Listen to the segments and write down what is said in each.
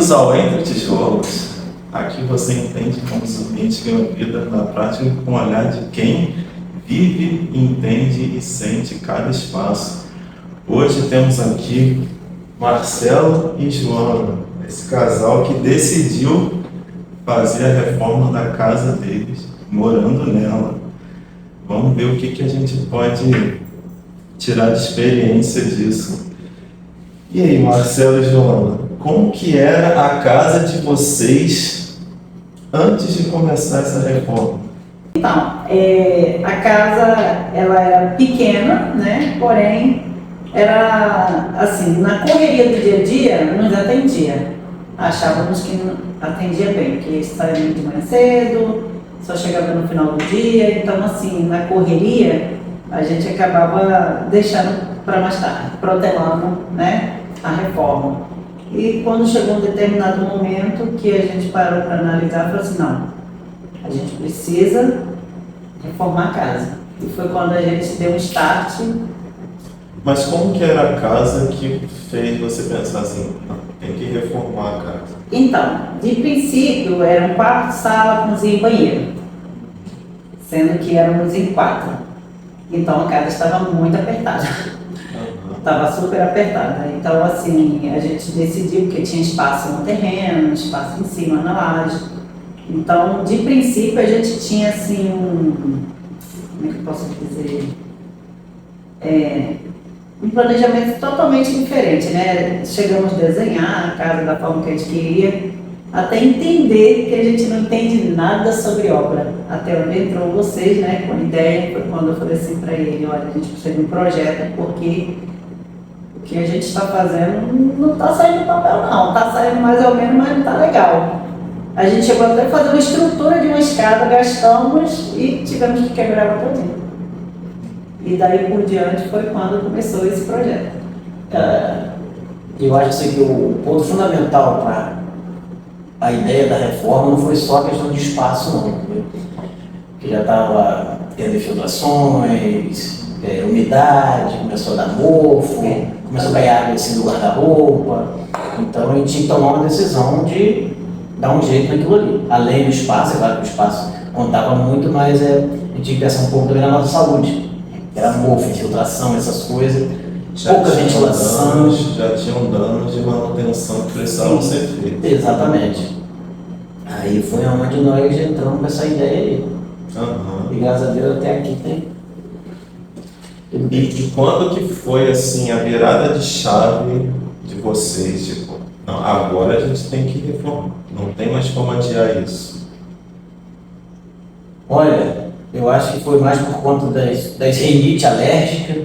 Bem-vindos ao Entre Tijolos. Aqui você entende como os ambientes ganham vida na prática com o olhar de quem vive, entende e sente cada espaço. Hoje temos aqui Marcelo e Joana, esse casal que decidiu fazer a reforma da casa deles, morando nela. Vamos ver o que a gente pode tirar de experiência disso. E aí, Marcelo e Joana, como que era a casa de vocês antes de começar essa reforma? Então, a casa ela era pequena, né? Porém, era assim, na correria do dia a dia, nos atendia. Achávamos que não atendia bem, que saía de manhã cedo, só chegava no final do dia. Então, assim, na correria, a gente acabava deixando para mais tarde, protelando, né, a reforma. E quando chegou um determinado momento que a gente parou para analisar, falou assim, não, a gente precisa reformar a casa. E foi quando a gente deu um start. Mas como que era a casa que fez você pensar assim, não, tem que reformar a casa? Então, de princípio, era um quarto, sala, cozinha e banheiro. Sendo que éramos em 4. Então a casa estava muito apertada. Estava super apertada. Então, assim, a gente decidiu, porque tinha espaço no terreno, espaço em cima na laje. Então, de princípio, a gente tinha, assim, como é que eu posso dizer? Um planejamento totalmente diferente, né? Chegamos a desenhar a casa da forma que a gente queria, até entender que a gente não entende nada sobre obra. Até onde entrou vocês, né, com a ideia, foi quando eu falei assim para ele, olha, a gente precisa de um projeto, porque o que a gente está fazendo não está saindo do papel não, está saindo mais ou menos, mas não está legal. A gente chegou até a fazer uma estrutura de uma escada, gastamos e tivemos que quebrar ela todinha. E daí por diante foi quando começou esse projeto. Eu acho assim, que o ponto fundamental para a ideia da reforma não foi só a questão de espaço, não, entendeu? Que já estava tendo infiltrações, umidade, começou a dar mofo, começou a ganhar água assim do guarda-roupa. Então a gente tinha que tomar uma decisão de dar um jeito naquilo ali. Além do espaço, é claro que o espaço contava muito, mas a gente tinha que pensar um pouco também na nossa saúde. Era mofo, infiltração, essas coisas, pouca ventilação. Já tinham danos de manutenção que precisavam ser feitos. Exatamente. Aí foi onde nós entramos com essa ideia aí. E graças a Deus até aqui tem. E quando que foi assim a virada de chave de vocês? Tipo, não, agora a gente tem que reformar, não tem mais como adiar isso. Olha, eu acho que foi mais por conta das rinite alérgica,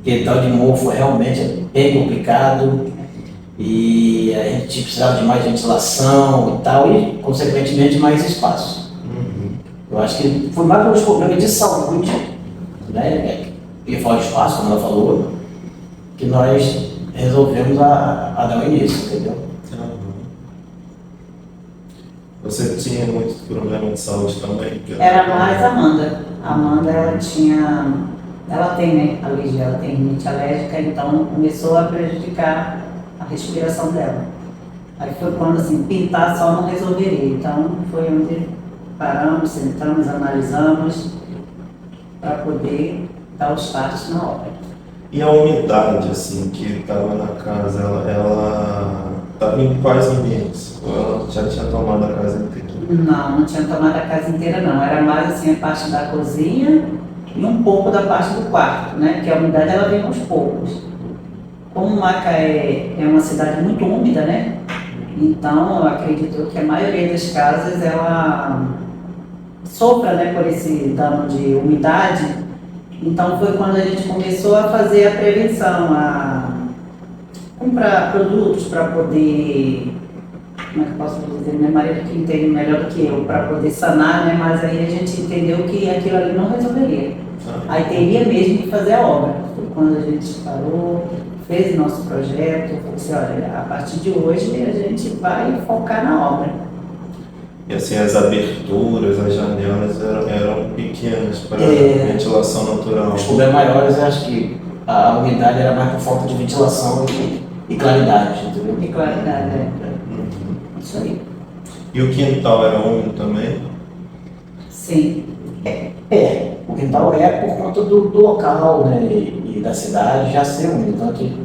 que tal de mofo realmente é bem complicado e a gente precisava de mais ventilação e tal, e consequentemente mais espaço. Eu acho que foi mais pelos problemas de saúde, né? E fora de espaço, como ela falou, que nós resolvemos a dar o início, entendeu? Você tinha muito problema de saúde também? Era mais a Amanda. A Amanda, ela tem, né, alergia, ela tem rinite alérgica, então começou a prejudicar a respiração dela. Aí foi quando, assim, pintar só não resolveria. Então foi onde paramos, sentamos, analisamos, para poder dar os passos na obra. E a umidade, assim, que estava na casa, ela estava em quais ambientes? Ou ela já tinha tomado a casa inteira? Não tinha tomado a casa inteira não, era mais assim a parte da cozinha e um pouco da parte do quarto, né? Porque a umidade ela vem aos poucos. Como Macaé é uma cidade muito úmida, né? Então eu acredito que a maioria das casas ela sofra, né, por esse dano de umidade. Então foi quando a gente começou a fazer a prevenção, a comprar produtos para poder, como é que eu posso dizer, meu marido que entende melhor do que eu, para poder sanar, né? Mas aí a gente entendeu que aquilo ali não resolveria. Aí teria mesmo que fazer a obra. Foi quando a gente parou, fez o nosso projeto, falou assim, olha, a partir de hoje a gente vai focar na obra. E assim, as aberturas, as janelas eram pequenas para ventilação natural. Os problemas maiores, eu acho que a umidade era mais por falta de ventilação e claridade, entendeu? E claridade, Isso aí. E o quintal era úmido também? Sim. O quintal é por conta do local, né, e da cidade já ser úmido. Então, aqui,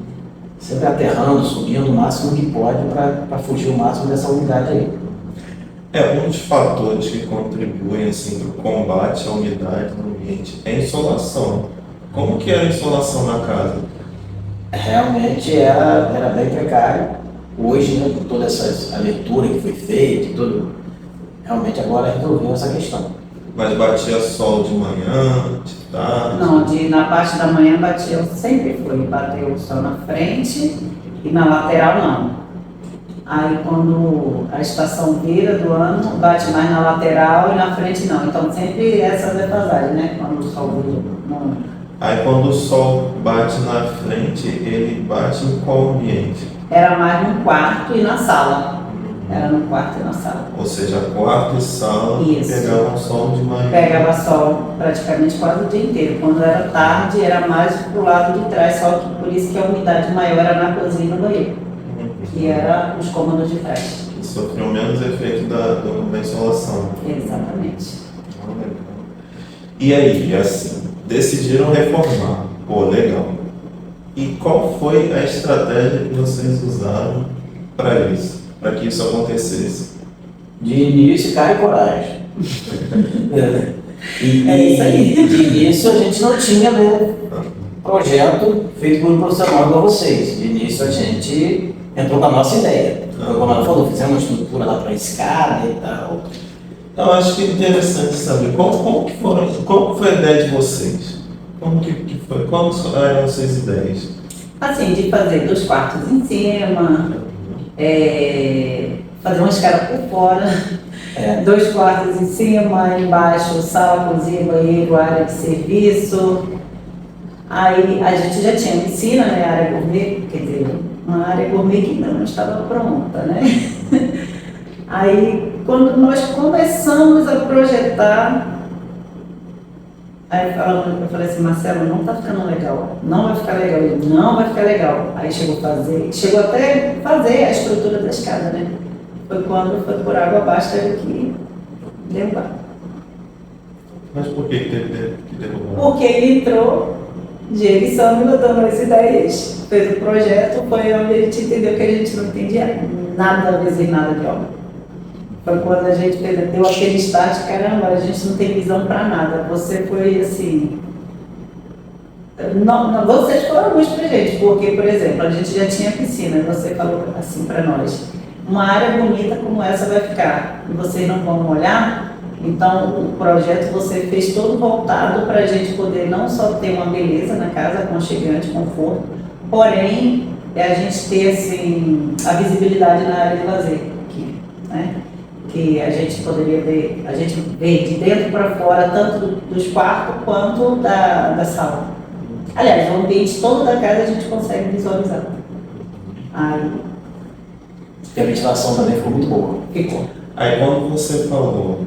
sempre aterrando, subindo o máximo que pode para fugir o máximo dessa umidade aí. Um dos fatores que contribuem assim, para o combate à umidade no ambiente é a insolação. Como que era a insolação na casa? Realmente era bem precário. Hoje, né, com toda essa abertura que foi feita e tudo, realmente agora resolveu essa questão. Mas batia sol de manhã, de tarde? Não, na parte da manhã sempre bateu o sol na frente e na lateral não. Aí quando a estação vira do ano, bate mais na lateral e na frente não. Então sempre essa defasagem, né? Quando o sol vira. Não. Aí quando o sol bate na frente, ele bate em qual ambiente? Era mais no quarto e na sala. Era no quarto e na sala. Ou seja, quarto e sala Isso. pegavam sol de manhã. Pegava sol praticamente quase o dia inteiro. Quando era tarde, era mais pro lado de trás, só que por isso que a umidade maior era na cozinha e no banheiro, que era os cômodos de trás. Que sofriam menos efeito da insolação. Exatamente. E aí, assim, decidiram reformar. Pô, legal. E qual foi a estratégia que vocês usaram para isso? Para que isso acontecesse? De início, cara e coragem. É isso aí. De início a gente não tinha, né, projeto feito por um profissional igual vocês. De início a gente entrou com a nossa ideia. Foi como ela falou, fizemos uma estrutura lá para escada e tal. Então, acho que é interessante saber qual que foi a ideia de vocês? Como que foi? Quais eram as suas ideias? Assim, de fazer 2 quartos em cima, fazer uma escada por fora, 2 quartos em cima, embaixo, sala, cozinha, banheiro, área de serviço. Aí a gente já tinha piscina, né, área gourmet, quer dizer, uma área gourmet que ainda não estava pronta, né? Aí, quando nós começamos a projetar, aí eu falei assim, Marcelo, não tá ficando legal, não vai ficar legal. Ele, não vai ficar legal. Aí chegou até fazer a estrutura da escada, né? Foi quando foi por água abaixo, teve que derrubar. Mas por que teve que derrubar? Porque ele entrou, Diego e Sâmila dando as ideias, fez o projeto, foi onde a gente entendeu que a gente não entendia nada a ver nada de obra. Foi quando a gente deu aquele start, caramba, a gente não tem visão para nada. Você foi assim. Não, vocês foram luz pra gente, porque, por exemplo, a gente já tinha piscina, e você falou assim para nós, uma área bonita como essa vai ficar, e vocês não vão olhar, então o projeto você fez todo voltado para a gente poder não só ter uma beleza na casa, aconchegante, conforto, porém a gente ter assim, a visibilidade na área de lazer, aqui, né? Que a gente poderia ver, a gente vê de dentro para fora, tanto dos quartos quanto da sala. Aliás, o ambiente todo da casa a gente consegue visualizar. Aí. E a ventilação também ficou muito boa. Ficou. Aí quando você falou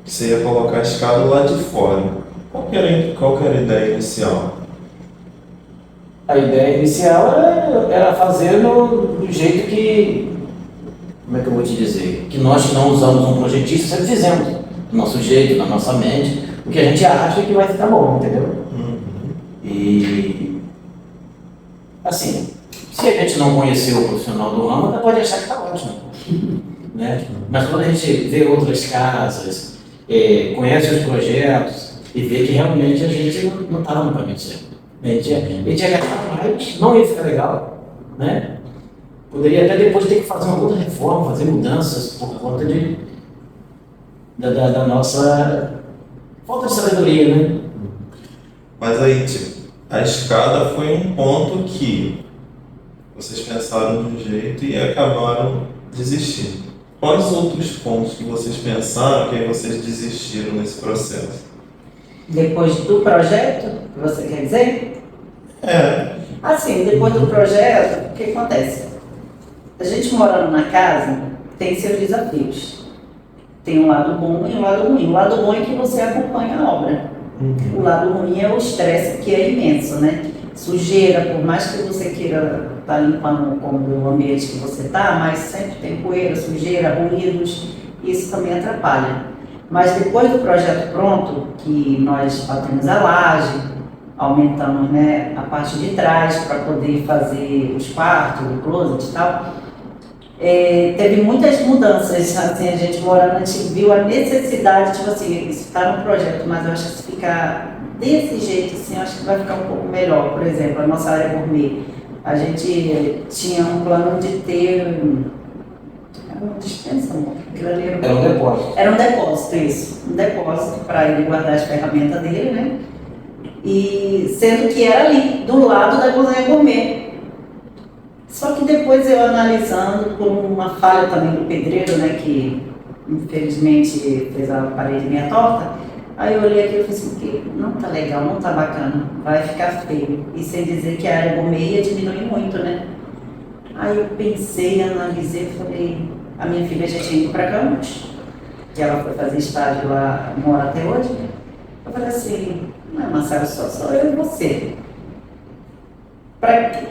que você ia colocar a escada lá de fora, qual que era a ideia inicial? A ideia inicial era fazer do jeito que, como é que eu vou te dizer, que nós que não usamos um projetista sempre fizemos, do nosso jeito, da nossa mente, o que a gente acha que vai ficar bom, entendeu? E, assim, se a gente não conheceu o profissional do ramo, até pode achar que está ótimo, né? Mas quando a gente vê outras casas, conhece os projetos e vê que realmente a gente não estava no caminho certo. A gente ia gastar mais, não ia ficar legal, né? Poderia até depois ter que fazer uma outra reforma, fazer mudanças por conta da nossa falta de sabedoria, né? Mas aí, tipo, a escada foi um ponto que vocês pensaram de um jeito e acabaram desistindo. Quais outros pontos que vocês pensaram que aí vocês desistiram nesse processo? Depois do projeto, que você quer dizer? Assim, depois do projeto, o que acontece? A gente morando na casa tem seus desafios. Tem um lado bom e um lado ruim. O lado bom é que você acompanha a obra. O lado ruim é o estresse, que é imenso, né? sujeira, por mais que você queira estar limpando o ambiente que você está, mas sempre tem poeira, sujeira, ruídos, isso também atrapalha. Mas depois do projeto pronto, que nós batemos a laje, aumentamos, né, a parte de trás para poder fazer os quartos, o closet e tal, teve muitas mudanças, assim, a gente morando, a gente viu a necessidade, tipo assim, isso está no projeto, mas eu acho que se ficar desse jeito, assim, eu acho que vai ficar um pouco melhor. Por exemplo, a nossa área gourmet, a gente tinha um plano de ter, era uma dispensa, amor? Era um depósito. Era um depósito, isso, um depósito para ele guardar as ferramentas dele, né? E sendo que era ali, do lado da cozinha gourmet. Só que depois eu analisando, por uma falha também do pedreiro, né, que infelizmente fez a parede meia torta, aí eu olhei aquilo e falei assim, que não tá legal, não tá bacana, vai ficar feio. E sem dizer que a área gourmet ia diminuir muito, né? Aí eu pensei, analisei, falei, a minha filha já tinha ido para Campos, que ela foi fazer estágio lá, mora até hoje. Eu falei assim, não é, Marcelo, só eu e você.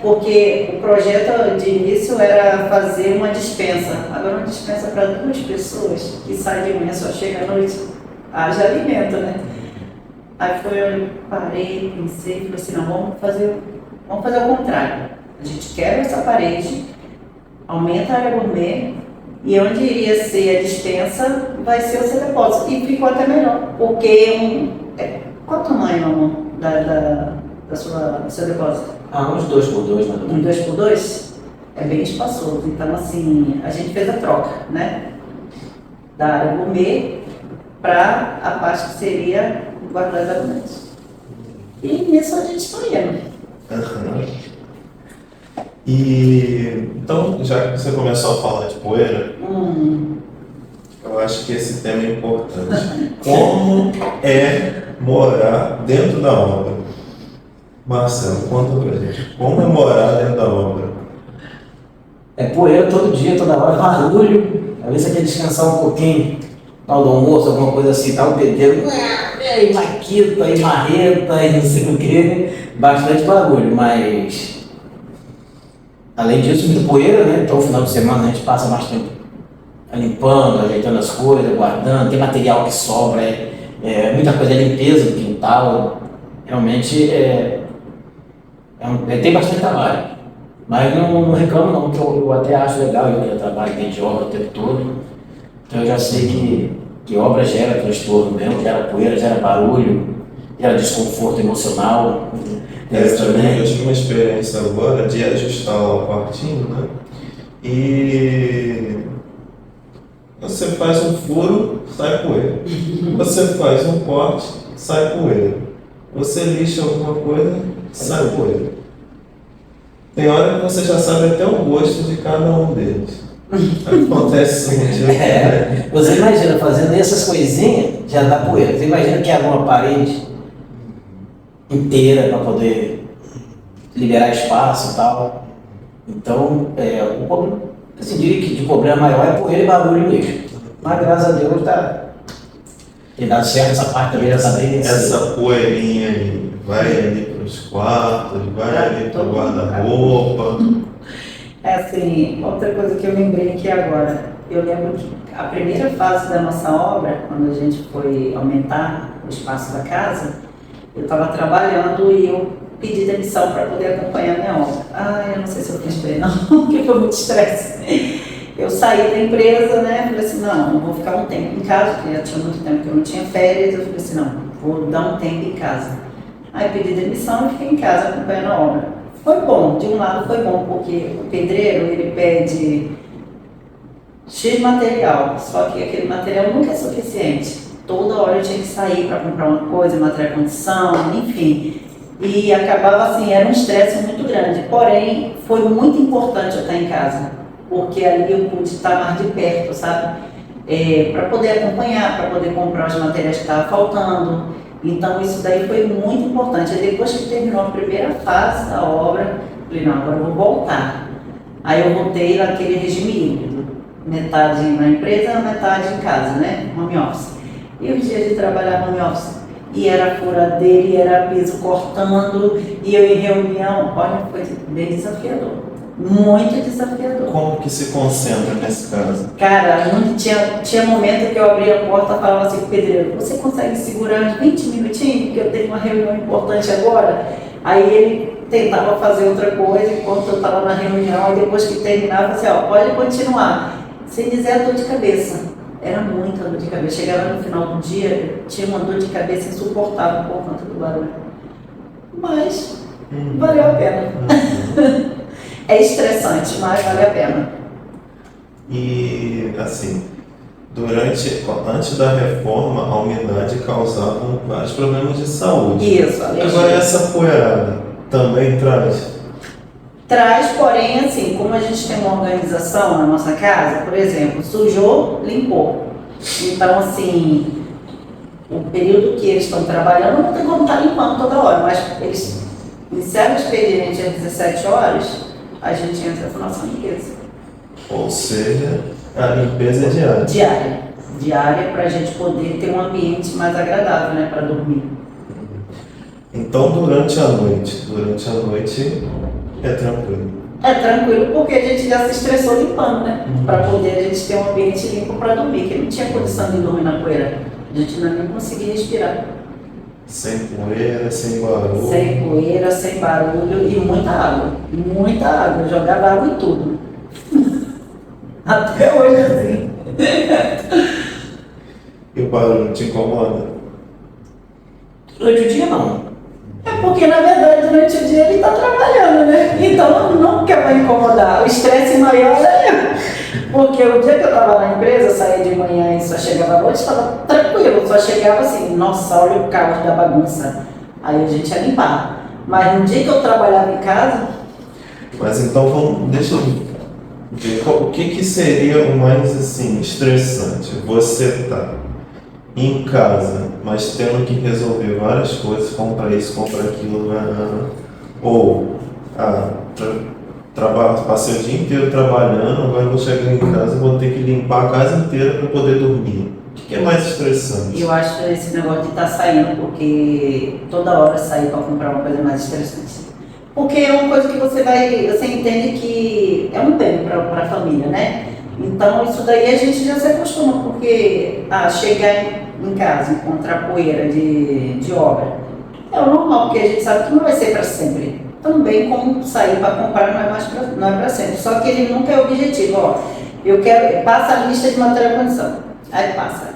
Porque o projeto de início era fazer uma dispensa. Agora uma dispensa para 2 pessoas que sai de manhã, só chega à noite, haja alimento, né? Aí eu parei, pensei, falei assim, não, vamos fazer o contrário. A gente quebra essa parede, aumenta a área gourmet, e onde iria ser a dispensa vai ser o seu depósito. E ficou até melhor, porque qual o tamanho, amor, do seu depósito? Uns 2x2, mais ou menos. 2x2 é bem espaçoso. Então, assim, a gente fez a troca, né? Da área gourmet para a parte que seria guardar os alimentos. E nisso a gente está indo. Uhum. E então, já que você começou a falar de poeira, eu acho que esse tema é importante. Como é morar dentro da obra? Marcelo, conta pra gente. Como é morar dentro da obra? É poeira todo dia, toda hora, barulho. Às vezes você quer descansar um pouquinho, tal do almoço, alguma coisa assim, tá o pedreiro, e maquita, e marreta, e não sei o que. Bastante barulho, mas além disso, muita poeira, né? Então, no final de semana a gente passa mais tempo limpando, ajeitando as coisas, guardando. Tem material que sobra, muita coisa de limpeza do quintal. Realmente tem bastante trabalho. Mas não reclamo não, que eu até acho legal, eu já trabalho dentro de obra o tempo todo. Então eu já sei que obra gera transtorno mesmo, gera poeira, gera barulho, gera desconforto emocional. Eu tive uma experiência agora de ajustar o quartinho, né? E você faz um furo, sai poeira. Você faz um corte, sai poeira. Você lixa alguma coisa, sai poeira. Tem hora que você já sabe até o gosto de cada um deles. Acontece isso muito. Você imagina, fazendo essas coisinhas, já dá poeira. Você imagina que abre uma parede inteira para poder liberar espaço e tal. Então, eu diria que de problema maior é poeira e barulho mesmo. Mas graças a Deus tem dado certo essa parte também, já tá bem. Essa poeirinha aí vai ali para os quartos, vai ali para o guarda-roupa. Assim, outra coisa que eu lembrei aqui agora, eu lembro que a primeira fase da nossa obra, quando a gente foi aumentar o espaço da casa, eu estava trabalhando e eu pedi demissão para poder acompanhar a minha obra. Eu não sei se eu fiz bem não, porque foi muito estresse. Eu saí da empresa, né, falei assim, não vou ficar um tempo em casa, porque já tinha muito tempo que eu não tinha férias, eu falei assim, não, vou dar um tempo em casa. Aí pedi demissão e fiquei em casa acompanhando a obra. Foi bom, de um lado foi bom, porque o pedreiro, ele pede X material, só que aquele material nunca é suficiente. Toda hora eu tinha que sair para comprar uma coisa, material de condição, enfim. E acabava assim, era um estresse muito grande. Porém, foi muito importante eu estar em casa, porque ali eu pude estar mais de perto, sabe? Para poder acompanhar, para poder comprar os materiais que estavam faltando. Então isso daí foi muito importante. Aí depois que terminou a primeira fase da obra, falei, não, agora eu vou voltar. Aí eu voltei naquele regime híbrido, metade na empresa, metade em casa, né? Home office. E os dias de trabalhar home office. e era furadeira, e era piso cortando, e eu em reunião, olha, foi bem desafiador, muito desafiador. Como que se concentra nesse caso? Cara, tinha momento que eu abria a porta e falava assim pro pedreiro, você consegue segurar uns 20 minutinhos, porque eu tenho uma reunião importante agora? Aí ele tentava fazer outra coisa enquanto eu estava na reunião, e depois que terminava, assim, ó, pode continuar, sem dizer a dor de cabeça. Era muita dor de cabeça. Chegava no final do dia, eu tinha uma dor de cabeça insuportável por conta do barulho. Mas valeu a pena. É estressante, mas vale a pena. E, assim, antes da reforma, a umidade causava vários problemas de saúde. Isso, alergia. Agora, essa poeirada também traz? Traz, porém, assim, como a gente tem uma organização na nossa casa, por exemplo, sujou, limpou. Então, assim, o período que eles estão trabalhando não tem como estar limpando toda hora, mas eles encerram o expediente às 17 horas, a gente entra com a nossa limpeza. Ou seja, a limpeza é diária. Diária para a gente poder ter um ambiente mais agradável, né, para dormir. Então, durante a noite é tranquilo. É tranquilo porque a gente já se estressou limpando, né? Para poder a gente ter um ambiente limpo para dormir, que não tinha condição de dormir na poeira. A gente não nem conseguia respirar. Sem poeira, sem barulho. Sem poeira, sem barulho e muita água. Muita água. Eu jogava água em tudo. Até hoje assim. E o barulho te incomoda? Durante o dia, não. É porque, na verdade, durante o dia ele está trabalhando, né? Então, nunca vai incomodar. O estresse maior é eu. Porque o dia que eu estava na empresa, saía de manhã e só chegava à noite, estava tranquilo. Só chegava assim, nossa, olha o caos da bagunça. Aí a gente ia limpar. Mas no dia que eu trabalhava em casa... Mas então, deixa eu ver, o que seria o mais, assim, estressante? Você tá em casa, mas tendo que resolver várias coisas, compra isso, compra aquilo, ou passei o dia inteiro trabalhando, agora vou chegar em casa e vou ter que limpar a casa inteira para poder dormir. O que é mais estressante? Eu acho esse negócio de estar saindo, porque toda hora sair para comprar uma coisa mais estressante. Porque é uma coisa que você entende que é um bem para a família, né? Então isso daí a gente já se acostuma, porque chegar em casa, encontrar poeira de obra, é o normal, porque a gente sabe que não vai ser para sempre. Também como sair para comprar não é para sempre. Só que ele nunca é objetivo, ó. Eu quero, passa a lista de material condição. Aí passa.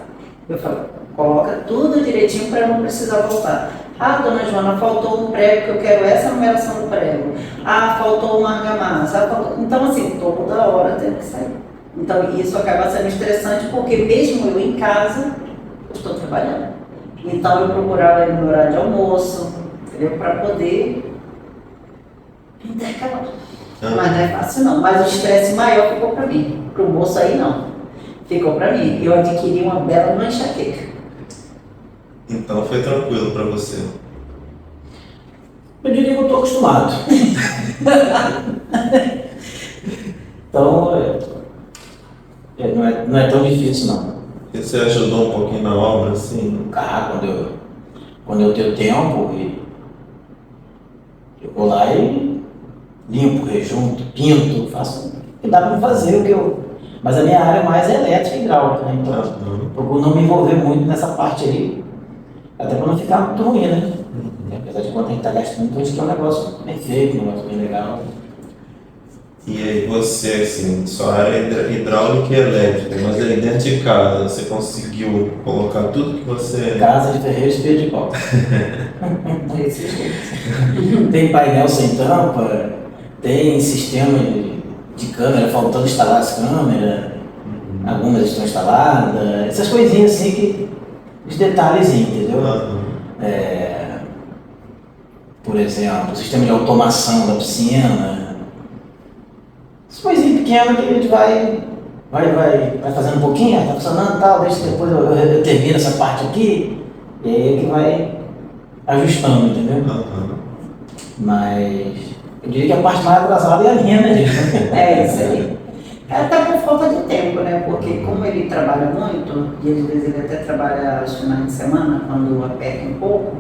Eu falo, coloca tudo direitinho para não precisar voltar. Ah, dona Joana, faltou um prego, que eu quero essa numeração do prego. Ah, faltou uma argamassa. Então, assim, toda hora tem que sair. Então, isso acaba sendo estressante, porque mesmo eu em casa, eu estou trabalhando. Então, eu procurava ir no horário de almoço, entendeu? Para poder intercalar. Mas não é fácil não. Mas o estresse maior ficou para mim. Para o moço aí, não. Ficou para mim. Eu adquiri uma bela enxaqueca. Então foi tranquilo para você? Eu diria que eu estou acostumado. Então, não é tão difícil, não. E você ajudou um pouquinho na obra, assim? Quando eu tenho tempo, eu vou lá e limpo, rejunto, pinto, faço o que dá para fazer, mas a minha área mais é elétrica e hidráulica, né? Então, eu procuro não me envolver muito nessa parte ali, até para não ficar muito ruim, né? Apesar de quanto a gente está gastando, então a gente quer um negócio bem feito, um negócio bem legal. E aí você, assim, sua área é hidráulica e elétrica, mas aí dentro de casa você conseguiu colocar tudo que você... Casa de ferreiro, espelho de pau. Tem painel sem tampa, tem sistema de câmera, faltando instalar as câmeras, algumas estão instaladas, essas coisinhas assim, os detalhezinhos, entendeu? Por exemplo, o sistema de automação da piscina, essas coisinhas pequenas que a gente vai fazendo um pouquinho, está funcionando e tal, deixa depois eu termino essa parte aqui, e aí é que vai ajustando, entendeu? Mas eu diria que a parte mais atrasada é a minha, né, gente? É isso aí. É até por falta de tempo, né? Porque como ele trabalha muito, e às vezes ele até trabalha aos finais de semana, quando aperta um pouco,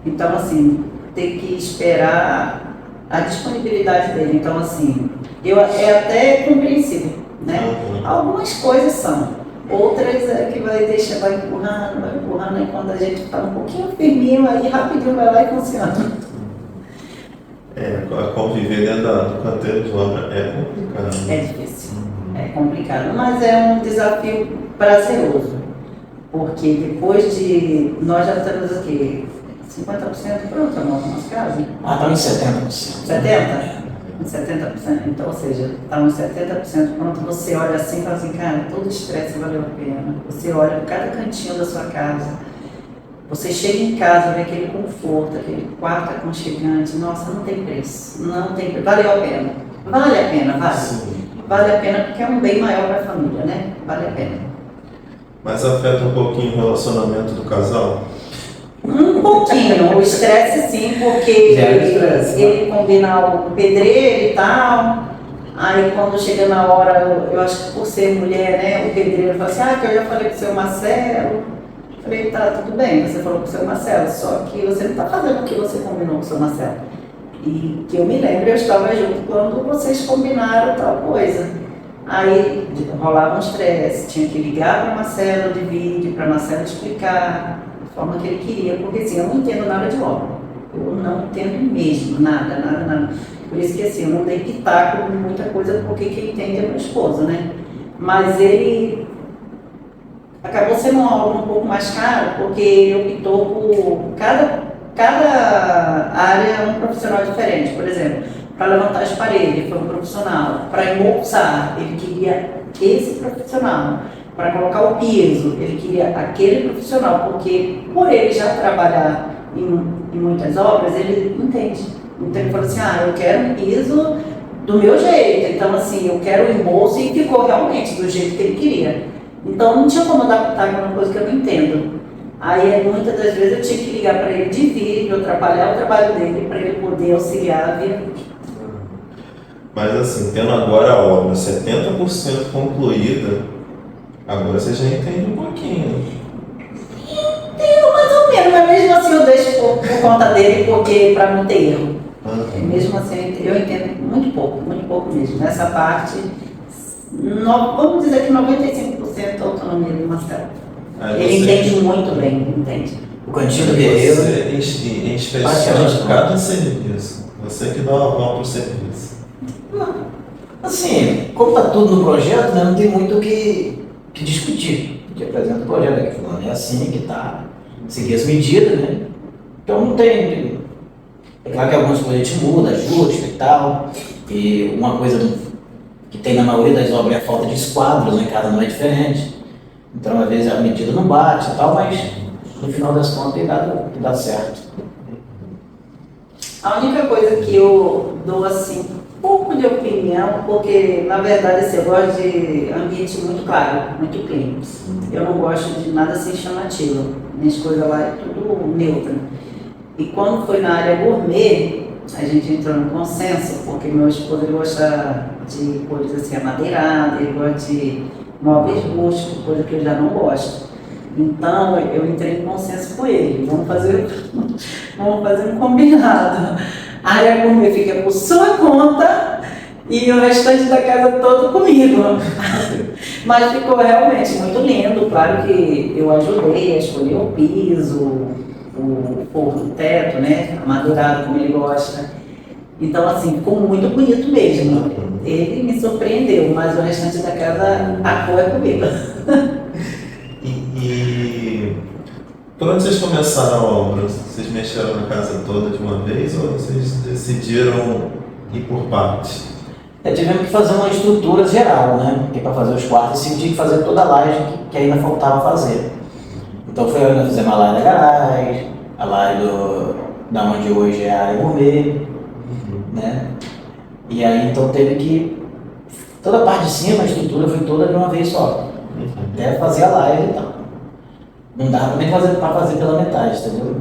então assim, tem que esperar a disponibilidade dele. Então assim, é até compreensível, né? Algumas coisas são, outras é que vai empurrando, e quando a gente está um pouquinho firminho, aí rapidinho vai lá e funciona. Conviver dentro do canteiro de obra é complicado. É difícil, é complicado, mas é um desafio prazeroso, porque depois de nós já estamos aqui, 50% pronto, a nossa casa. Está em 70%. 70%? 70%, então, ou seja, está uns 70% pronto, você olha assim e fala assim, cara, todo estresse valeu a pena. Você olha para cada cantinho da sua casa, você chega em casa, vê aquele conforto, aquele quarto aconchegante, nossa, não tem preço, valeu a pena. Vale a pena, vale. Sim. Vale a pena porque é um bem maior para a família, né? Vale a pena. Mas afeta um pouquinho o relacionamento do casal? Um pouquinho, o estresse sim, porque ele combina o pedreiro e tal, aí quando chega na hora, eu acho que por ser mulher, né, o pedreiro fala assim, que eu já falei com o seu Marcelo, eu falei, tá, tudo bem, você falou com o seu Marcelo, só que você não está fazendo o que você combinou com o seu Marcelo. E que eu me lembro, eu estava junto quando vocês combinaram tal coisa. Aí rolava um estresse, tinha que ligar para Marcelo de vídeo, para Marcelo explicar a forma que ele queria, porque assim, eu não entendo nada de obra. Eu não entendo mesmo, nada. Por isso que assim, eu não dei pitaco em muita coisa, porque quem entende é meu esposo, né? Mas ele acabou sendo algo um pouco mais caro, porque ele optou por cada área um profissional diferente. Por exemplo, para levantar as paredes, foi um profissional. Para embolsar, ele queria esse profissional. Para colocar o piso, ele queria aquele profissional, porque por ele já trabalhar em muitas obras, ele entende. Então ele falou assim, eu quero um piso do meu jeito, então assim, eu quero o embolso, e ficou realmente do jeito que ele queria. Então não tinha como adaptar uma coisa que eu não entendo. Aí muitas das vezes eu tinha que ligar para ele de vídeo, para eu atrapalhar o trabalho dele, para ele poder auxiliar via vídeo. Mas assim, tendo agora a obra 70% concluída, agora você já entende um pouquinho. Entendo mais ou menos, mas mesmo assim eu deixo por conta dele, porque para não ter erro. Mesmo assim eu entendo muito pouco mesmo. Nessa parte, vamos dizer que 95% da autonomia do Marcelo. Ele entende muito bem, entende. O cantinho do guerreiro. Você inspeciona cada serviço. Você que dá uma volta para o serviço. Assim, como está tudo no projeto, né, não tem muito o que discutir. A gente apresenta o projeto aqui falando, é assim que está, seguir as medidas, né? Então não tem. É claro que algumas coisas a gente muda, ajusta e tal. E uma coisa que tem na maioria das obras é a falta de esquadros, né? Cada não é diferente. Então às vezes a medida não bate e tal, mas no final das contas tem dado certo. A única coisa que eu dou assim, um pouco de opinião, porque na verdade assim, eu gosto de ambiente muito claro, muito clean. Eu não gosto de nada assim chamativo. Minhas coisas lá é tudo neutra. E quando foi na área gourmet, a gente entrou no consenso, porque meu esposo ele gosta de cores assim amadeiradas, ele gosta de móveis rústicos, coisa que eu já não gosto. Então eu entrei em consenso com ele, vamos fazer um combinado. A área gourmet fica por sua conta e o restante da casa todo comigo. Mas ficou realmente muito lindo, claro que eu ajudei a escolher o piso, o forro do teto, né, amadeirado como ele gosta. Então assim, ficou muito bonito mesmo. Ele me surpreendeu, mas o restante da casa, a cor é comigo. E por onde vocês começaram a obra? Vocês mexeram na casa toda de uma vez ou vocês decidiram ir por partes? Tivemos que fazer uma estrutura geral, né? Porque para fazer os quartos, tinha que fazer toda a laje que ainda faltava fazer. Então foi onde nós fizemos a laje da garagem, a laje da onde hoje é a área gourmet, né? E aí então teve que, toda a parte de cima, a estrutura foi toda de uma vez só, até fazer a laje e tal. Não dava nem para fazer pela metade, entendeu?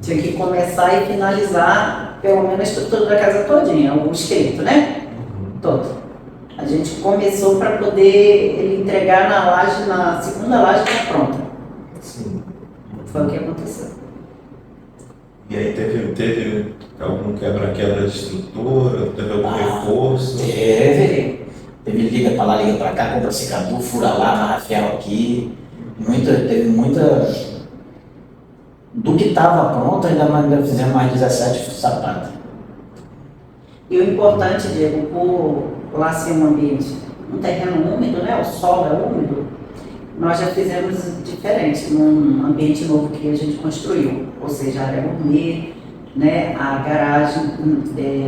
Tinha que começar e finalizar pelo menos a estrutura da casa todinha, o esqueleto, né? Todo. A gente começou para poder ele entregar na laje, na segunda laje tá pronta. Sim. Foi o que aconteceu. E aí teve algum quebra-quebra de estrutura, teve algum reforço? Teve liga pra lá, liga pra cá, compra secador, fura lá, amarra ferro aqui. Teve muita. Do que estava pronto, ainda fizemos mais 17 sapatos. E o importante, Diego, por lá ser um ambiente, um terreno úmido, né? O solo é úmido, nós já fizemos diferente num ambiente novo que a gente construiu. Ou seja, a área gourmet, né? A garagem,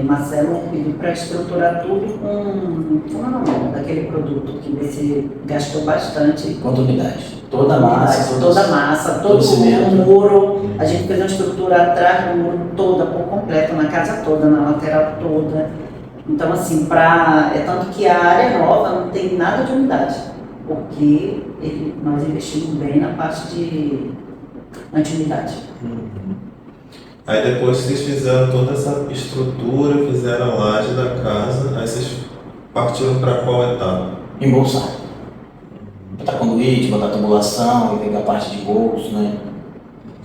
Marcelo pediu para estruturar tudo com daquele produto que você gastou bastante. Quanto unidade? Toda a massa. Todo o cimento. muro. A gente fez uma estrutura atrás do muro toda, por completo, na casa toda, na lateral toda. Então, assim, é tanto que a área nova não tem nada de umidade, porque nós investimos bem na parte de anti-umidade. Aí depois vocês fizeram toda essa estrutura, fizeram a laje da casa, aí vocês partiram para qual etapa? Embolsar. Botar conduíte, botar tubulação, e pegar a parte de bolso, né?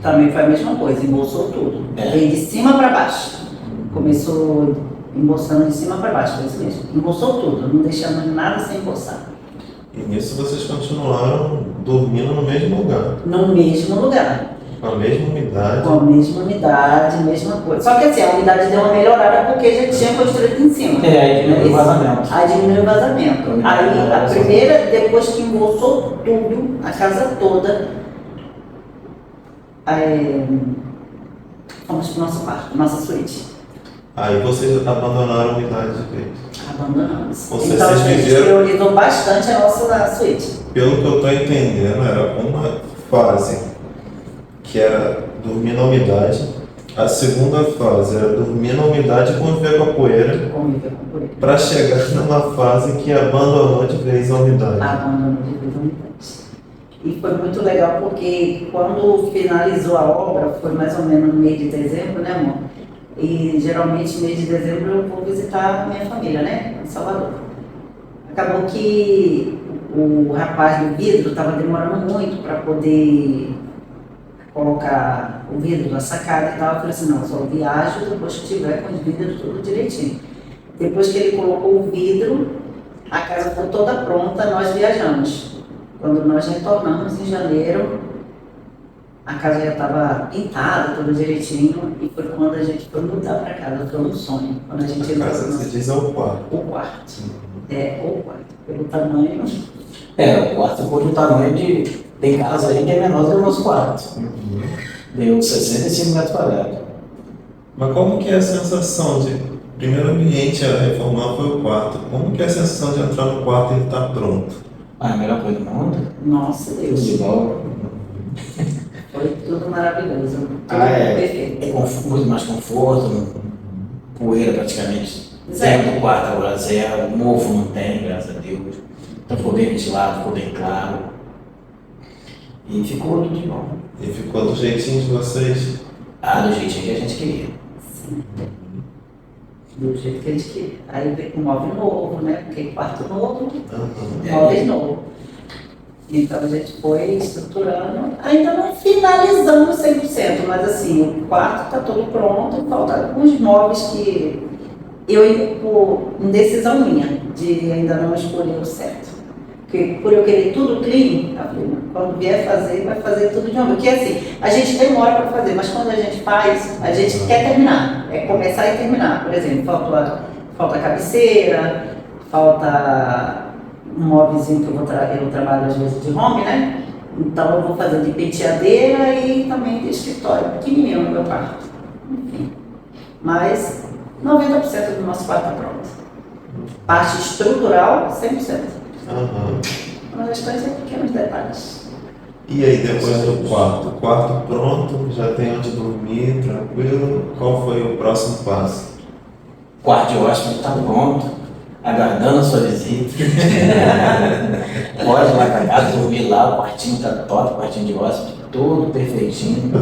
Também foi a mesma coisa, embolsou tudo. Veio de cima para baixo. Começou embolsando de cima para baixo, foi isso mesmo. Embolsou tudo, não deixamos nada sem embolsar. E nisso vocês continuaram dormindo no mesmo lugar? No mesmo lugar. Com a mesma umidade? Com a mesma umidade, mesma coisa. Só que assim, a umidade deu uma melhorada porque já tinha construído em cima. Aí diminuiu o vazamento. Aí diminuiu o vazamento. Aí a primeira, depois que embolsou tudo, a casa toda, fomos para o nosso quarto, nossa suíte. Aí vocês abandonaram a unidade de vez? Abandonamos. Ou seja, Então a vocês gente viveram- priorizou bastante a nossa suíte. Pelo que eu estou entendendo, era uma fase que era dormir na umidade, a segunda fase era dormir na umidade e conviver com a poeira, Convívio com poeira. para chegar numa fase que abandonou de vez a umidade. Abandonou de vez a umidade. E foi muito legal porque quando finalizou a obra, foi mais ou menos no mês de dezembro, né, amor? E geralmente mês de dezembro eu vou visitar a minha família, né, em Salvador. Acabou que o rapaz do vidro estava demorando muito para poder colocar o vidro na sacada e tal. Eu falei assim, não, eu só viajo depois que tiver com os vidros tudo direitinho. Depois que ele colocou o vidro, a casa ficou toda pronta, nós viajamos. Quando nós retornamos em janeiro, a casa já estava pintada, tudo direitinho, e foi quando a gente foi mudar para casa, foi um sonho. Quando a gente A entrou casa no se diz é o quarto. o quarto. O quarto. Pelo tamanho. O quarto ficou de um tamanho de. Tem casa aí que é menor do que o nosso quarto. Deu 65 metros quadrados. Mas como que é a sensação de... Primeiro ambiente a reformar foi o quarto. Como que é a sensação de entrar no quarto e ele estar pronto? A melhor coisa do mundo. Nossa Tudo Deus. de bola. Foi tudo maravilhoso. Tudo perfeito. Muito mais conforto, poeira praticamente. Zero. Zero no quarto agora, zero. Mofo não tem, graças a Deus. Então ficou bem ventilado, ficou bem claro. E ficou tudo de bom. E ficou do jeitinho de vocês? Do jeitinho que a gente queria. Sim. Do jeito que a gente queria. Aí veio com móvel novo, né? Porque quarto novo, móveis novos. Então a gente foi estruturando. Ainda não finalizamos 100%, mas assim, o quarto está todo pronto, falta alguns móveis que eu, por indecisão minha, de ainda não escolher o certo. Porque por eu querer tudo clean, eu falei, não, quando vier fazer, vai fazer tudo de novo. Porque assim, a gente demora para fazer, mas quando a gente faz, a gente quer terminar. É começar e terminar. Por exemplo, falta cabeceira, falta um móvelzinho que eu trabalho às vezes de home, né? Então eu vou fazer de penteadeira e também de escritório, pequenininho no meu quarto. Enfim. Mas 90% do nosso quarto está pronto. Parte estrutural, 100%. O restante é pequenos detalhes. E aí, depois do quarto? Quarto pronto, já tem onde dormir, tranquilo. Qual foi o próximo passo? Quarto de hóspede está pronto, aguardando a sua visita. Pode ir lá para casa, dormir lá, o quartinho está top, o quartinho de hóspede, todo perfeitinho.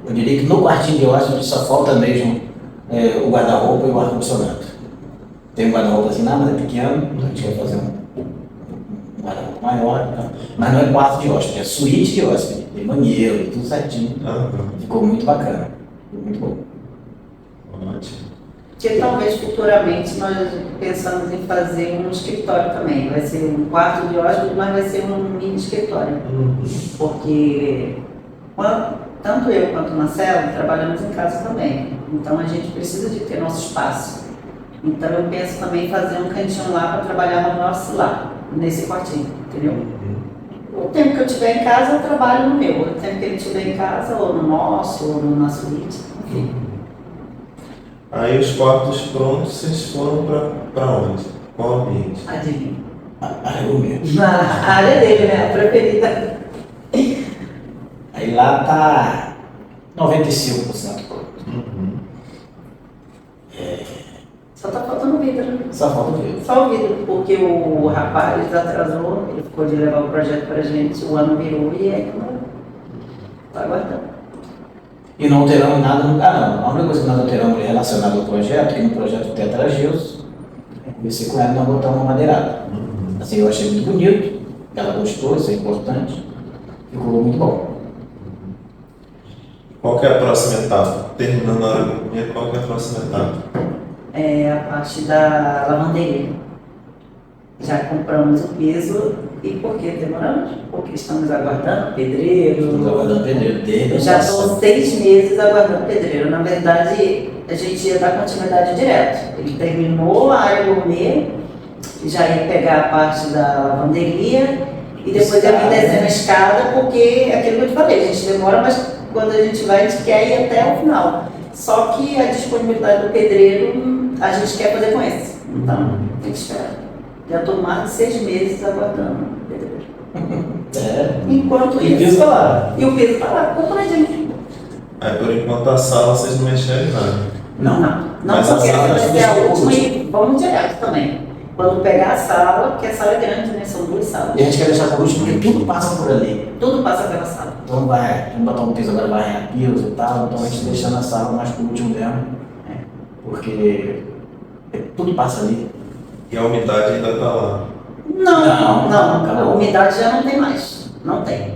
Eu diria que no quartinho de hóspede só falta mesmo o guarda-roupa e o ar-condicionado. Tem um guarda-roupa assim, não, mas é pequeno, então a gente quer fazer um guarda-roupa maior, então. Mas não é quarto de hóspede, é suíte de hóspede, tem banheiro, tudo certinho. Ficou muito bacana, ficou muito bom. Ótimo. Que talvez futuramente nós pensamos em fazer um escritório também. Vai ser um quarto de hóspede, mas vai ser um mini escritório. Porque tanto eu quanto o Marcelo trabalhamos em casa também. Então a gente precisa de ter nosso espaço. Então eu penso também em fazer um cantinho lá para trabalhar no nosso lá, nesse quartinho, entendeu? O tempo que eu estiver em casa, eu trabalho no meu. O tempo que ele estiver em casa, ou no nosso, ou na suíte, enfim. Aí os quartos prontos, vocês foram para onde? Qual ambiente? Adivinha. Eu mesmo. Na área dele, né? A preferida. Aí lá tá 95% pronto. Só tá faltando vidro, né? Só falta o vidro. Só o vidro, porque o rapaz atrasou, ele ficou de levar o projeto pra gente, o ano virou e aí tá aguardando. E não alteramos nada no canal. A única coisa que nós alteramos relacionada ao projeto, que no projeto Tetra Geos, eu conversei com ela e nós botamos uma madeirada. Assim, eu achei muito bonito, ela gostou, isso é importante, ficou muito bom. Qual que é a próxima etapa? Terminando a agronomia, qual que é a próxima etapa? É a parte da lavanderia. Já compramos o piso e por que demoramos? Porque estamos aguardando pedreiro. Estamos aguardando pedreiro dele. Eu já estou 6 meses aguardando pedreiro. Na verdade, a gente ia dar continuidade direto. Ele terminou a área gourmet, já ia pegar a parte da lavanderia e depois ia vir descendo a escada, porque é aquilo que eu te falei, a gente demora, mas quando a gente vai, a gente quer ir até o final. Só que a disponibilidade do pedreiro, a gente quer fazer com esse. Então, tem que esperar. Já estou mais de 6 meses aguardando o pedreiro. Enquanto E o piso isso. tá lá. E o piso está lá, compradinho. Aí por enquanto a sala vocês não mexeram em nada. Não, Mas porque a sala essa vai nós ser a deixamos última por e vamos direto também. Quando pegar a sala, porque a sala é grande, né? São 2 salas. E a gente quer deixar por último, porque tudo passa por ali. Tudo passa pela sala. Então vai, vamos botar um piso agora, vai arranhar piso e tal, então a gente deixa na sala mais por último mesmo. Porque tudo passa ali. E a umidade ainda está lá. Não, acabou. a umidade já não tem mais. Não tem.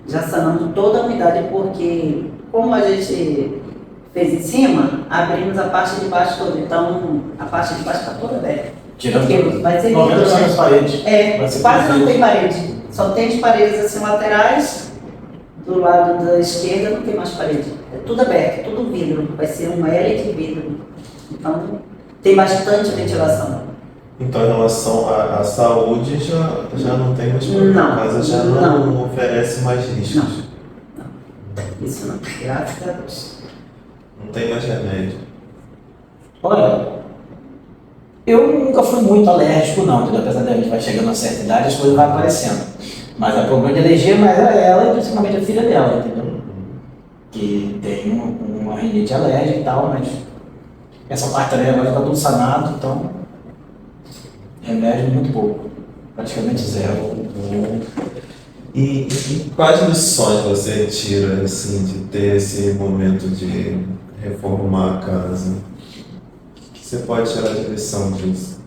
Já sanamos toda a umidade porque, como a gente fez em cima, abrimos a parte de baixo toda. Então, a parte de baixo está toda aberta. Tirando Porque vai ser não, menos vidro, as paredes. Vai ser quase tudo não tem vidro. parede. Só tem as paredes assim laterais. Do lado da esquerda não tem mais parede. É tudo aberto, tudo vidro. Vai ser um L de vidro. Então, tem bastante ventilação. Então, em relação à saúde, já não tem mais problema. Não, A casa já não oferece mais riscos. Isso não, graças a Deus. Não tem mais remédio. Olha, eu nunca fui muito alérgico não, entendeu? Apesar de a gente vai chegando a certa idade, as coisas vão aparecendo. Mas o problema de alergia mais era ela e principalmente a filha dela, entendeu? Que tem uma rinite alérgica e tal, mas essa parte também agora está tudo sanado, então remédio muito pouco, praticamente zero. E quais lições você tira assim, de ter esse momento de reformar a casa? O que você pode tirar de lição disso?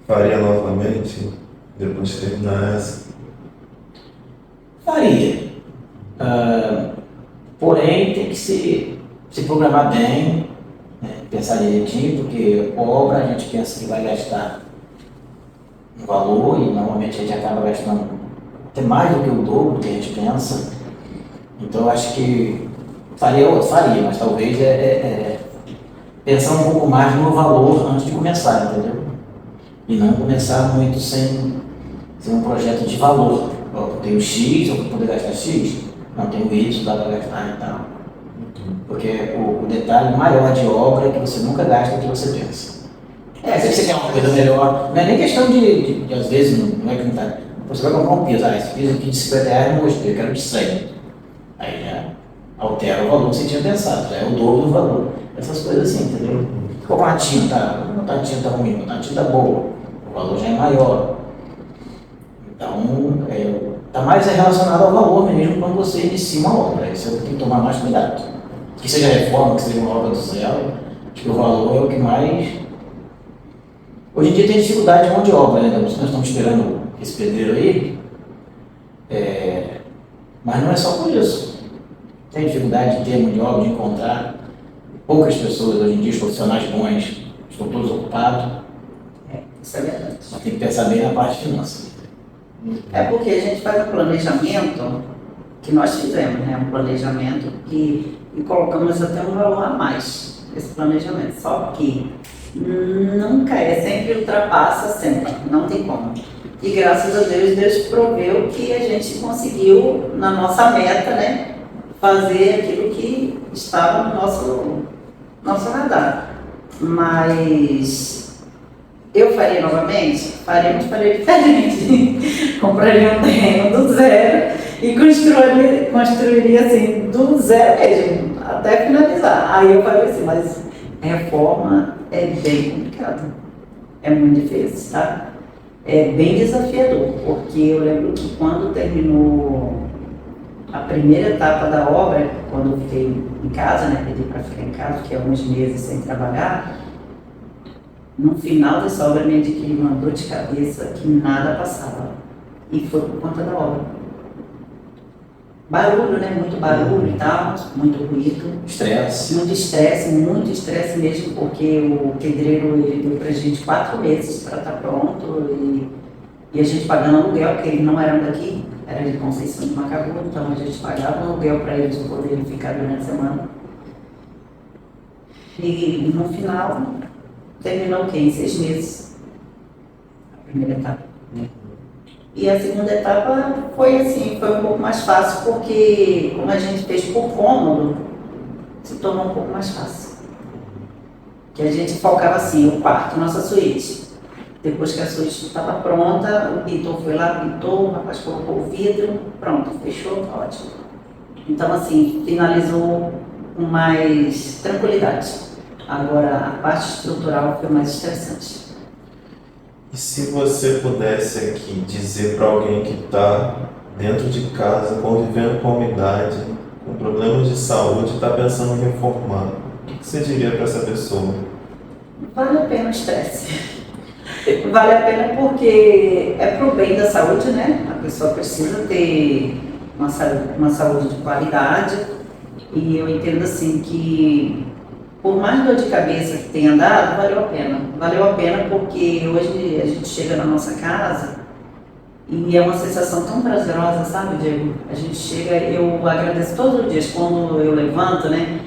Faria novamente, depois de terminar essa? Faria. Porém, tem que se programar bem, né? Pensar direitinho, porque obra a gente pensa que vai gastar um valor e normalmente a gente acaba gastando até mais do que o dobro do que a gente pensa. Então eu acho que faria, mas talvez pensar um pouco mais no valor antes de começar, entendeu? E não começar muito sem um projeto de valor. Ó, eu tenho X, eu vou poder gastar X, não tenho Y, dá para gastar e tal. Porque o detalhe maior de obra é que você nunca gasta o que você pensa. Se você quer uma coisa melhor, não é nem questão de às vezes, não é que não tá. Você vai comprar um piso, esse piso aqui de 50 reais não gostei, eu quero de 100. Aí já altera o valor que você tinha pensado, já é o dobro do valor. Essas coisas assim, entendeu? Comprar uma tinta, não botar tinta ruim, botar uma tinta boa, o valor já é maior. Então, está mais relacionado ao valor mesmo quando você inicia uma obra. Isso você tem que tomar mais cuidado. Que seja reforma, que seja uma obra do zero, acho que o valor é o que mais Hoje em dia tem dificuldade de mão de obra, né? Nós estamos esperando esse pedreiro aí, mas não é só por isso. Tem dificuldade de ter mão de obra, de encontrar. Poucas pessoas hoje em dia, os profissionais bons, estão todos ocupados. Isso é verdade. Mas tem que pensar bem na parte de finanças. É porque a gente faz um planejamento que nós fizemos, né? Um planejamento e colocamos até um valor a mais nesse planejamento. Só que nunca sempre ultrapassa, sempre, não tem como. E graças a Deus, Deus proveu que a gente conseguiu, na nossa meta, né? Fazer aquilo que estava no nosso radar. Mas eu faria novamente? Faria, mas faria diferente. Compraria um terreno do zero e construiria assim, do zero mesmo, até finalizar. Aí eu falei assim, mas reforma é bem complicado. É muito difícil, tá? É bem desafiador, porque eu lembro que quando terminou a primeira etapa da obra, quando eu fiquei em casa, né, pedi para ficar em casa, fiquei alguns meses sem trabalhar, no final dessa obra me adquiri uma dor de cabeça que nada passava. E foi por conta da obra. Barulho, né? Muito barulho e tal, muito ruído. Estresse. Muito estresse mesmo, porque o pedreiro ele deu pra gente 4 meses para estar pronto e a gente pagando aluguel, porque eles não eram daqui, era de Conceição de Macabu, então a gente pagava um aluguel para eles poderem ficar durante a semana. E no final, terminou o quê? Em 6 meses. A primeira etapa. E a segunda etapa foi assim, foi um pouco mais fácil, porque como a gente fez por cômodo, se tornou um pouco mais fácil. Que a gente focava assim, o quarto, nossa suíte. Depois que a suíte estava pronta, o pintor foi lá, pintou, o rapaz colocou o vidro, pronto, fechou, tá ótimo. Então assim, finalizou com mais tranquilidade. Agora a parte estrutural foi mais estressante. E se você pudesse aqui dizer para alguém que está dentro de casa, convivendo com a umidade, com problemas de saúde, está pensando em reformar, o que você diria para essa pessoa? Vale a pena o estresse. Vale a pena porque é pro bem da saúde, né? A pessoa precisa ter uma saúde de qualidade. E eu entendo assim que por mais dor de cabeça que tenha dado, valeu a pena. Valeu a pena porque hoje a gente chega na nossa casa e é uma sensação tão prazerosa, sabe, Diego? A gente chega, eu agradeço todos os dias quando eu levanto, né?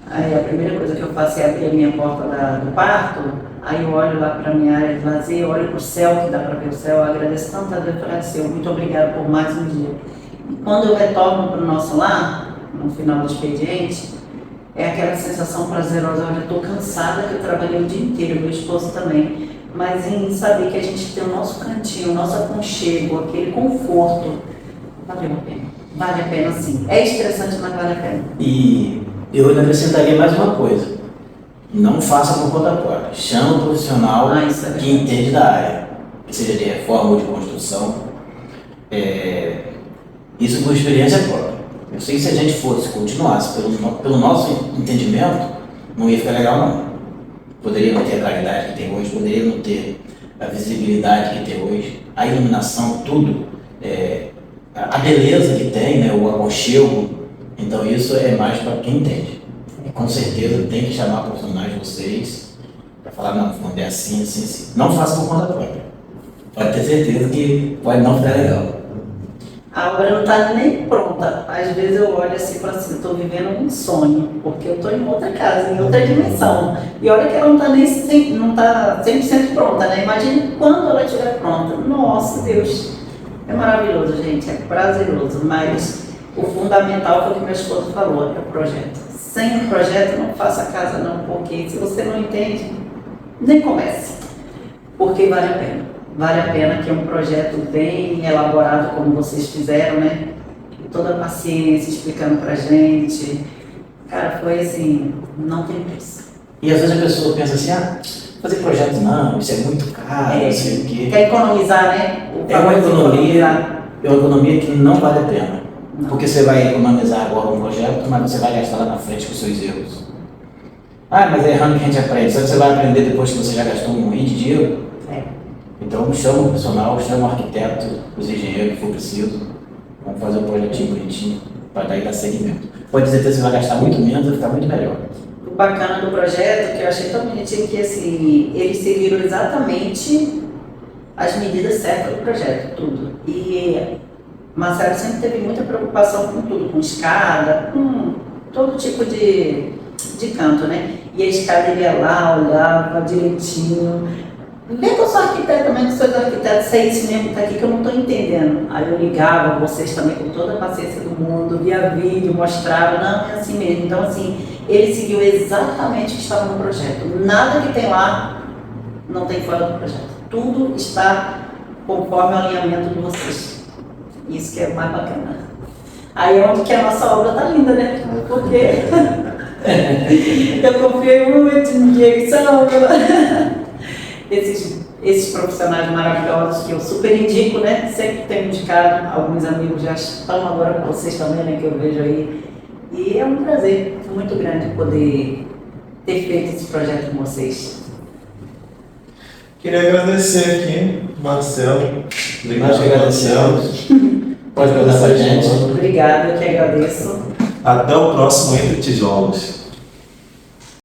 Aí a primeira coisa que eu faço é abrir a minha porta do quarto, aí eu olho lá para a minha área de lazer, olho para o céu, que dá para ver o céu, eu agradeço tanto a Deus, Senhor, muito obrigado por mais um dia. E quando eu retorno para o nosso lar, no final do expediente, é aquela sensação prazerosa, olha, eu estou cansada, que eu trabalhei o dia inteiro, meu esposo também, mas em saber que a gente tem o nosso cantinho, o nosso aconchego, aquele conforto, vale a pena. Vale a pena sim. É estressante, mas vale a pena. E eu ainda acrescentaria mais uma coisa. Não faça por conta própria. Chama um profissional que entende da área, seja de reforma ou de construção. Isso por experiência própria. Eu sei que se a gente continuasse pelo nosso entendimento, não ia ficar legal não. Poderia não ter a claridade que tem hoje, poderia não ter a visibilidade que tem hoje, a iluminação, tudo, a beleza que tem, né, o aconchego. Então isso é mais para quem entende. E com certeza tem que chamar profissionais de vocês para falar, não é assim, assim, assim. Não faça por conta própria. Pode ter certeza que pode não ficar legal. A obra não está nem pronta. Às vezes eu olho assim e falo assim, estou vivendo um sonho, porque eu estou em outra casa, em outra dimensão. E olha que ela não está 100% pronta, né? Imagine quando ela estiver pronta. Nossa, Deus! É maravilhoso, gente, é prazeroso, mas o fundamental foi o que meu esposo falou, é o projeto. Sem o projeto, não faça a casa não, porque se você não entende, nem comece. Porque vale a pena. Vale a pena, que é um projeto bem elaborado, como vocês fizeram, né? E toda a paciência explicando pra gente. Cara, foi assim, não tem preço. E às vezes a pessoa pensa assim, fazer projeto não, isso é muito caro, não sei o quê. Quer economizar, né? É uma economia que não vale a pena. Não. Porque você vai economizar agora um projeto, mas você vai gastar lá na frente com seus erros. Ah, mas é errando que a gente aprende. Só que você vai aprender depois que você já gastou um rio de dinheiro. É. Então chama o profissional, chama o arquiteto, os engenheiros que for preciso. Vamos fazer um projetinho bonitinho para daí dar seguimento. Pode dizer que você vai gastar muito menos, vai ficar muito melhor. O bacana do projeto, que eu achei tão bonitinho, que assim, eles seguiram exatamente as medidas certas do projeto, tudo. E Marcelo sempre teve muita preocupação com tudo, com escada, com todo tipo de canto, né? E a escada ele ia lá, olhava direitinho. Vê que eu sou arquiteto também, que sou arquiteto, sei isso mesmo, tá aqui que eu não estou entendendo. Aí eu ligava vocês também com toda a paciência do mundo, via vídeo, mostrava, não, é assim mesmo. Então assim, ele seguiu exatamente o que estava no projeto. Nada que tem lá não tem fora do projeto. Tudo está conforme o alinhamento de vocês. Isso que é o mais bacana. Aí é onde que a nossa obra está linda, né? Porque eu confiei muito em direção. Esses profissionais maravilhosos que eu super indico, né? Sempre tenho indicado, alguns amigos já estão agora com vocês também, né? Que eu vejo aí. E é um prazer muito grande poder ter feito esse projeto com vocês. Queria agradecer aqui, Marcelo. Nós que agradecemos. Pode mandar pra gente. Obrigada, eu que agradeço. Até o próximo Entre Tijolos.